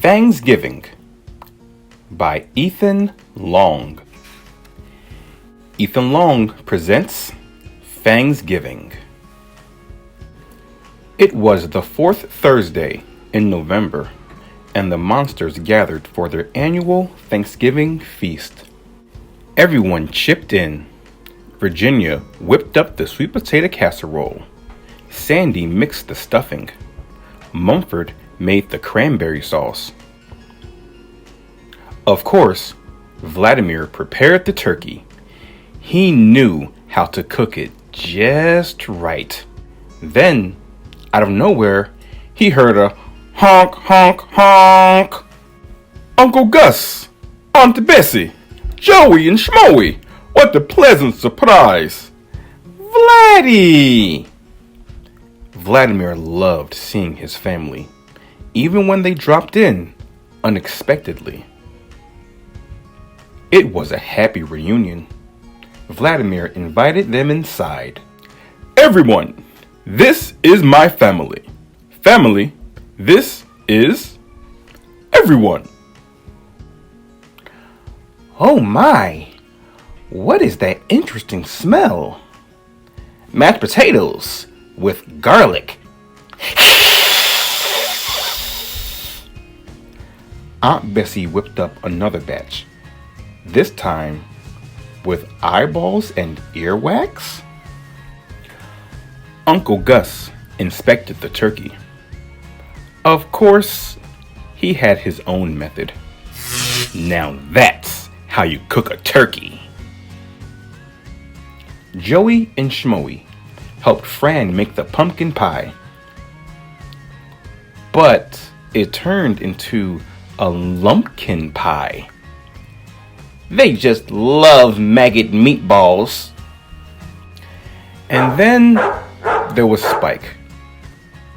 Fangsgiving by Ethan Long. Ethan Long presents Fangsgiving. It was the fourth Thursday in November, and the monsters gathered for their annual Thanksgiving feast. Everyone chipped in. Virginia whipped up the sweet potato casserole. Sandy mixed the stuffing. Mumford made the cranberry sauce. Of course, Vladimir prepared the turkey. He knew how to cook it just right. Then, out of nowhere, he heard a honk, honk, honk. Uncle Gus, Aunt Bessie, Joey and Schmoey, what a pleasant surprise. Vladdy! Vladimir loved seeing his family, even when they dropped in unexpectedly. It was a happy reunion. Vladimir invited them inside. Everyone, this is my family. Family, this is everyone. Oh my, what is that interesting smell? Mashed potatoes with garlic. Aunt Bessie whipped up another batch, this time with eyeballs and earwax. Uncle Gus inspected the turkey. Of course, he had his own method. Now that's how you cook a turkey. Joey and Schmoey helped Fran make the pumpkin pie. But it turned into a lumpkin pie. They just love maggot meatballs. And then there was Spike,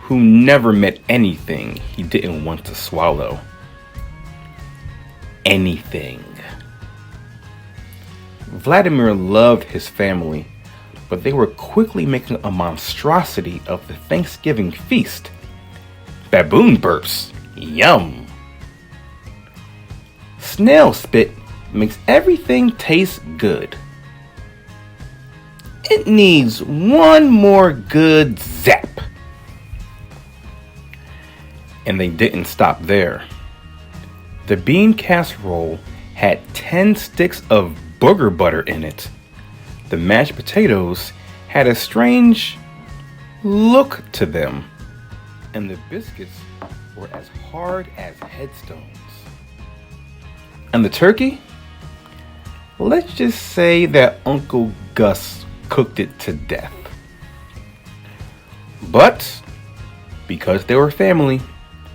who never met anything he didn't want to swallow. Anything. Vladimir loved his family, but they were quickly making a monstrosity of the Thanksgiving feast. Baboon burps. Yum. Snail spit makes everything taste good. It needs one more good zap. And they didn't stop there. The bean casserole had 10 sticks of booger butter in it. The mashed potatoes had a strange look to them. And the biscuits were as hard as headstones. And the turkey? Let's just say that Uncle Gus cooked it to death. But, because they were family,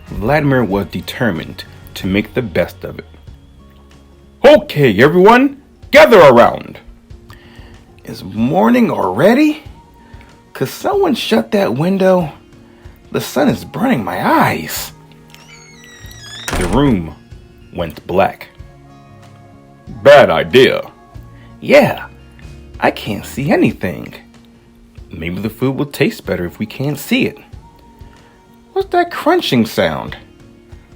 Vladimir was determined to make the best of it. Okay, everyone, gather around. Is morning already? Could someone shut that window? The sun is burning my eyes. The room went black. Bad idea. Yeah, I can't see anything. Maybe the food will taste better if we can't see it. What's that crunching sound?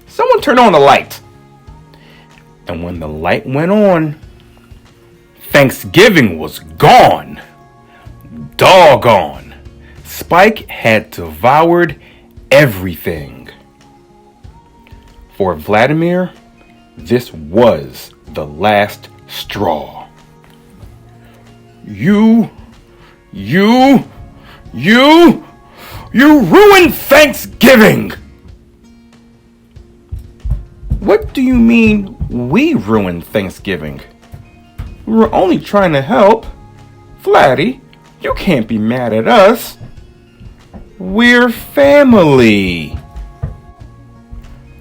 Someone turn on the light. And when the light went on, Thanksgiving was gone. Doggone. Spike had devoured everything. For Vladimir, this was the last straw. You ruined Thanksgiving! What do you mean we ruined Thanksgiving? We were only trying to help. Vladdy, you can't be mad at us. We're family.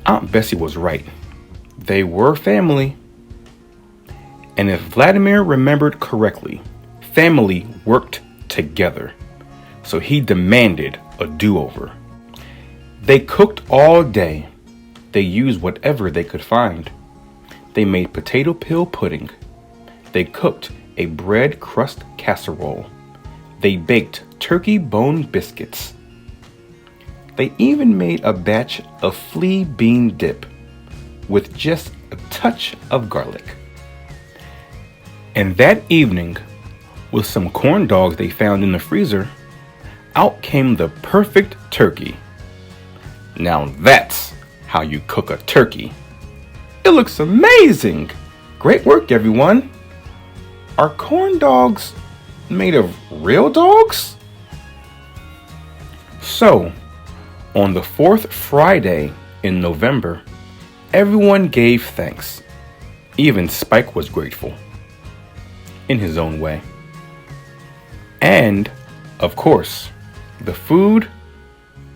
Aunt Bessie was right. They were family. And if Vladimir remembered correctly, family worked together. So he demanded a do-over. They cooked all day. They used whatever they could find. They made potato peel pudding. They cooked a bread crust casserole. They baked turkey bone biscuits. They even made a batch of flea bean dip. with just a touch of garlic. And that evening, with some corn dogs they found in the freezer, out came the perfect turkey. Now that's how you cook a turkey. It looks amazing! Great work, everyone! Are corn dogs made of real dogs? So, on the fourth Friday in November, everyone gave thanks. Even Spike was grateful, in his own way. And, of course, the food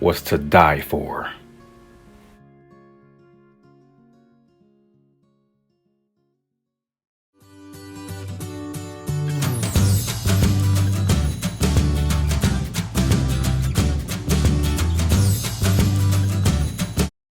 was to die for.